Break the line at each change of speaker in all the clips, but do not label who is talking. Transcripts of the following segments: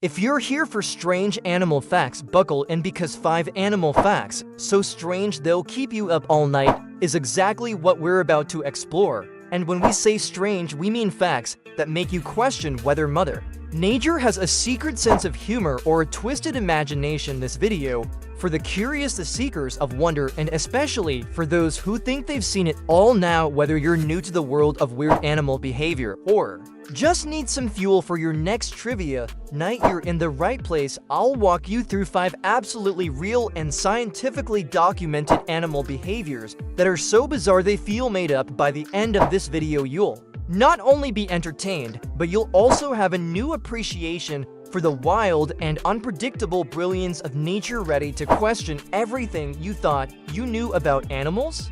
If you're here for strange animal facts, buckle in, because 5 animal facts so strange they'll keep you up all night is exactly what we're about to explore. And when we say strange, we mean facts that make you question whether Mother Nature has a secret sense of humor or a twisted imagination. This video for the curious, the seekers of wonder, and especially for those who think they've seen it all. Now, whether you're new to the world of weird animal behavior or just need some fuel for your next trivia night, you're in the right place. I'll walk you through 5 absolutely real and scientifically documented animal behaviors that are so bizarre they feel made up. By the end of this video, you'll not only be entertained, but you'll also have a new appreciation for the wild and unpredictable brilliance of nature, ready to question everything you thought you knew about animals?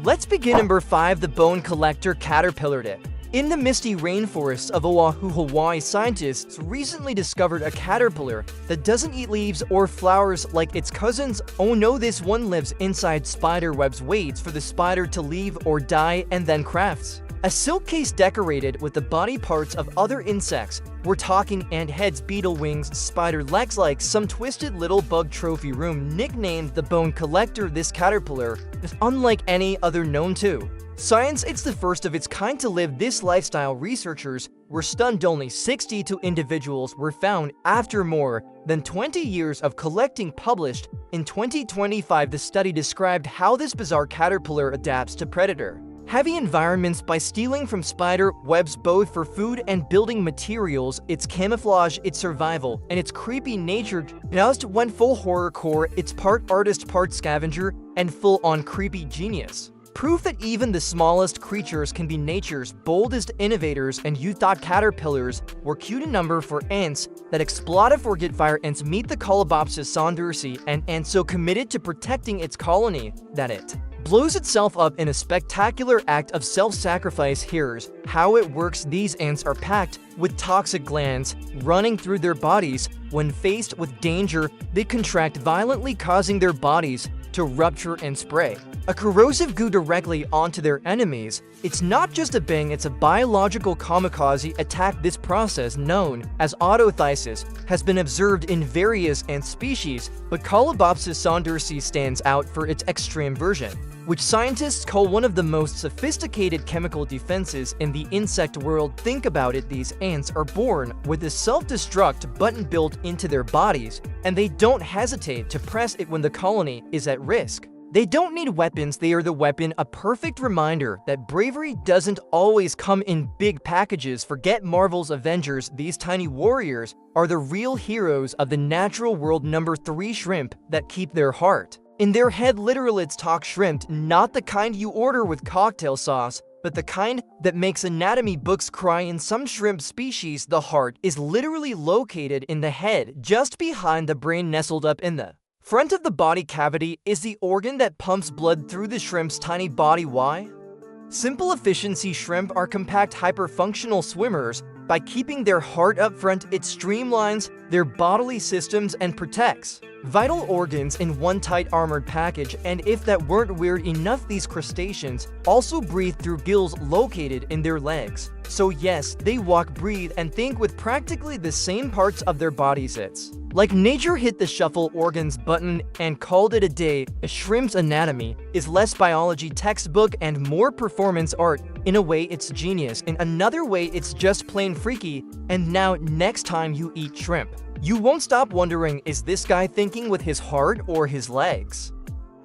Let's begin. Number 5. The bone collector caterpillar tip. In the misty rainforests of Oahu, Hawaii, scientists recently discovered a caterpillar that doesn't eat leaves or flowers like its cousins. Oh no, this one lives inside spider webs, waits for the spider to leave or die, and then crafts a silk case decorated with the body parts of other insects. We're talking ant heads, beetle wings, spider legs, like some twisted little bug trophy room. Nicknamed the bone collector, this caterpillar is unlike any other known to science. It's the first of its kind to live this lifestyle. Researchers were stunned. Only 62 individuals were found after more than 20 years of collecting. Published in 2025, the study described how this bizarre caterpillar adapts to predator-heavy environments by stealing from spider webs both for food and building materials. Its camouflage, its survival, and its creepy nature just went full horrorcore. It's part artist, part scavenger, and full-on creepy genius. Proof that even the smallest creatures can be nature's boldest innovators. And you thought caterpillars were cute? A number for ants that explode forget fire. Ants meet the Colobopsis saundersi, an ant so committed to protecting its colony that it blows itself up in a spectacular act of self-sacrifice. Here's how it works. These ants are packed with toxic glands running through their bodies. When faced with danger, they contract violently, causing their bodies to rupture and spray a corrosive goo directly onto their enemies. It's not just a bang, it's a biological kamikaze attack. This process, known as autothysis, has been observed in various ant species, but Colobopsis saundersi stands out for its extreme version, which scientists call one of the most sophisticated chemical defenses in the insect world. Think about it, these ants are born with a self-destruct button built into their bodies, and they don't hesitate to press it when the colony is at risk. They don't need weapons, they are the weapon. A perfect reminder that bravery doesn't always come in big packages. Forget Marvel's Avengers, these tiny warriors are the real heroes of the natural world. Number 3. Shrimp that keep their heart in their head. Literal, it's talk shrimp, not the kind you order with cocktail sauce, but the kind that makes anatomy books cry. In some shrimp species, the heart is literally located in the head, just behind the brain. Nestled up in the front of the body cavity is the organ that pumps blood through the shrimp's tiny body. Why? Simple efficiency. Shrimp are compact, hyper-functional swimmers. By keeping their heart up front, it streamlines their bodily systems and protects vital organs in one tight armored package. And if that weren't weird enough, these crustaceans also breathe through gills located in their legs. So yes, they walk, breathe, and think with practically the same parts of their bodies. It's like nature hit the shuffle organs button and called it a day. A shrimp's anatomy is less biology textbook and more performance art. In a way, it's genius. In another way, it's just plain freaky. And now, next time you eat shrimp, you won't stop wondering, is this guy thinking with his heart or his legs?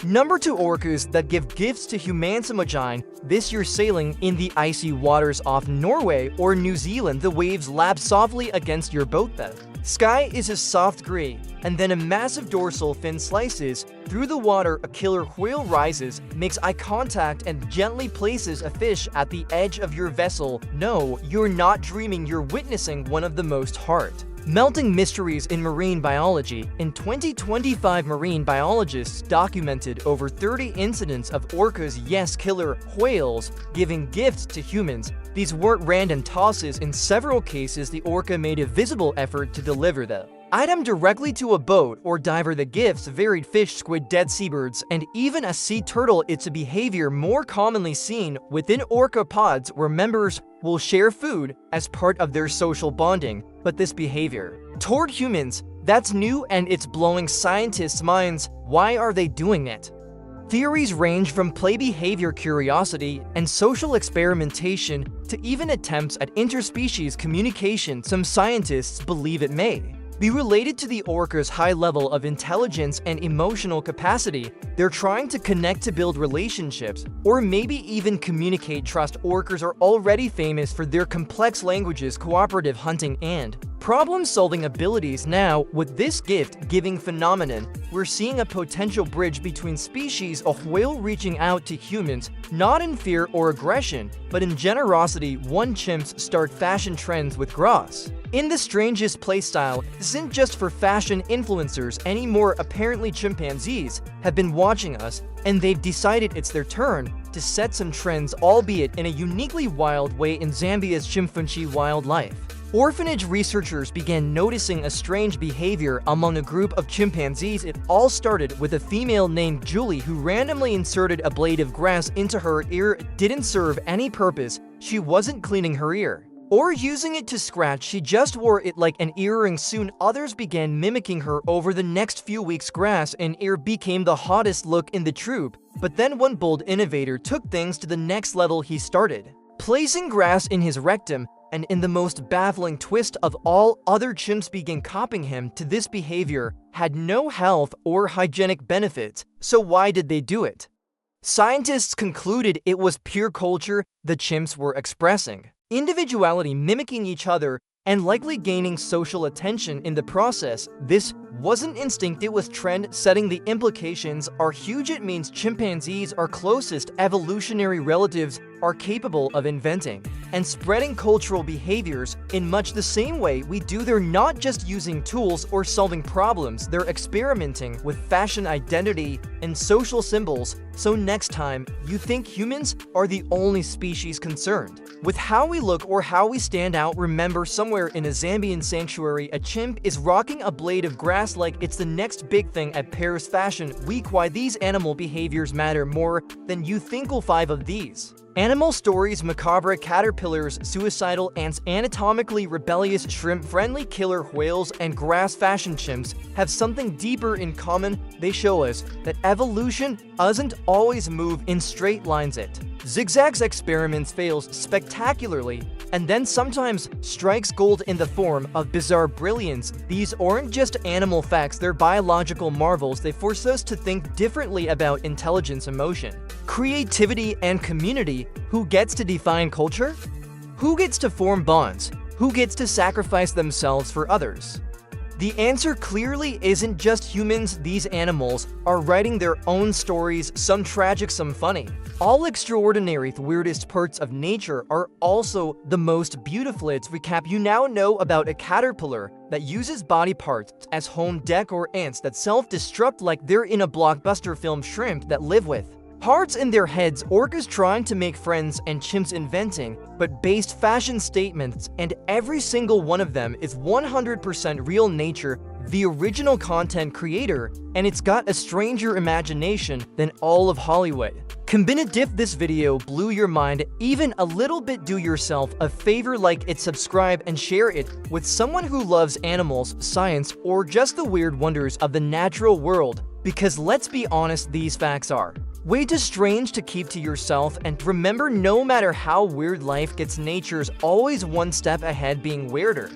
Number 2. Orcas that give gifts to humans. Imagine this: you're sailing in the icy waters off Norway or New Zealand. The waves lap softly against your boat. The sky is a soft gray, and then a massive dorsal fin slices through the water. A killer whale rises, makes eye contact, and gently places a fish at the edge of your vessel. No, you're not dreaming, you're witnessing one of the most heart-melting mysteries in marine biology. In 2025, marine biologists documented over 30 incidents of orcas, yes, killer whales, giving gifts to humans. These weren't random tosses. In several cases, the orca made a visible effort to deliver the item directly to a boat or diver. The gifts varied: fish, squid, dead seabirds, and even a sea turtle. It's a behavior more commonly seen within orca pods, where members will share food as part of their social bonding. but this behavior toward humans, that's new and it's blowing scientists' minds. Why are they doing it? Theories range from play behavior curiosity and social experimentation to even attempts at interspecies communication. Some scientists believe it may be related to the orca's high level of intelligence and emotional capacity. They're trying to connect to build relationships, or maybe even communicate trust. Orcas are already famous for their complex languages, cooperative hunting, and problem-solving abilities. Now, with this gift-giving phenomenon, we're seeing a potential bridge between species, a whale reaching out to humans, not in fear or aggression, but in generosity. One chimps start fashion trends with grass in the strangest playstyle isn't just for fashion influencers anymore. Apparently, chimpanzees have been watching us, and they've decided it's their turn to set some trends, albeit in a uniquely wild way. In Zambia's Chimpanzee wildlife orphanage, researchers began noticing a strange behavior among a group of chimpanzees. It all started with a female named Julie who randomly inserted a blade of grass into her ear. It didn't serve any purpose. She wasn't cleaning her ear or using it to scratch, she just wore it like an earring. Soon others began mimicking her. Over the next few weeks, grass and ear became the hottest look in the troop. But then one bold innovator took things to the next level. He started placing grass in his rectum, and in the most baffling twist of all, other chimps began copying him. To this behavior had no health or hygienic benefits. So why did they do it? Scientists concluded it was pure culture. The chimps were expressing individuality, mimicking each other, and likely gaining social attention in the process. This wasn't instinct, it was trend-setting. The implications are huge. It means chimpanzees, our closest evolutionary relatives, are capable of inventing and spreading cultural behaviors in much the same way we do. They're not just using tools or solving problems, they're experimenting with fashion, identity, and social symbols. So next time you think humans are the only species concerned with how we look or how we stand out, remember, somewhere in a Zambian sanctuary, a chimp is rocking a blade of grass like it's the next big thing at Paris Fashion Week. Why these animal behaviors matter more than you think. 5 of these animal stories: macabre caterpillars, suicidal ants, anatomically rebellious shrimp, friendly killer whales, and grass fashion chimps have something deeper in common. They show us that evolution doesn't always move in straight lines. It zigzags, experiments, fails spectacularly, and then sometimes strikes gold in the form of bizarre brilliance. These aren't just animal facts, they're biological marvels. They force us to think differently about intelligence, emotion, creativity, and community. Who gets to define culture? Who gets to form bonds? Who gets to sacrifice themselves for others? The answer clearly isn't just humans. These animals are writing their own stories, some tragic, some funny. All extraordinary. The weirdest parts of nature are also the most beautiful. Let's recap. You now know about a caterpillar that uses body parts as home decor, ants that self-destruct like they're in a blockbuster film, shrimp that live with hearts in their heads, orcas trying to make friends, and chimps inventing but based fashion statements, and every single one of them is 100% real. Nature, the original content creator, and it's got a stranger imagination than all of Hollywood combined. If this video blew your mind even a little bit, do yourself a favor, like it, subscribe, and share it with someone who loves animals, science, or just the weird wonders of the natural world, because let's be honest, these facts are way too strange to keep to yourself. And remember, no matter how weird life gets, nature's always one step ahead, being weirder.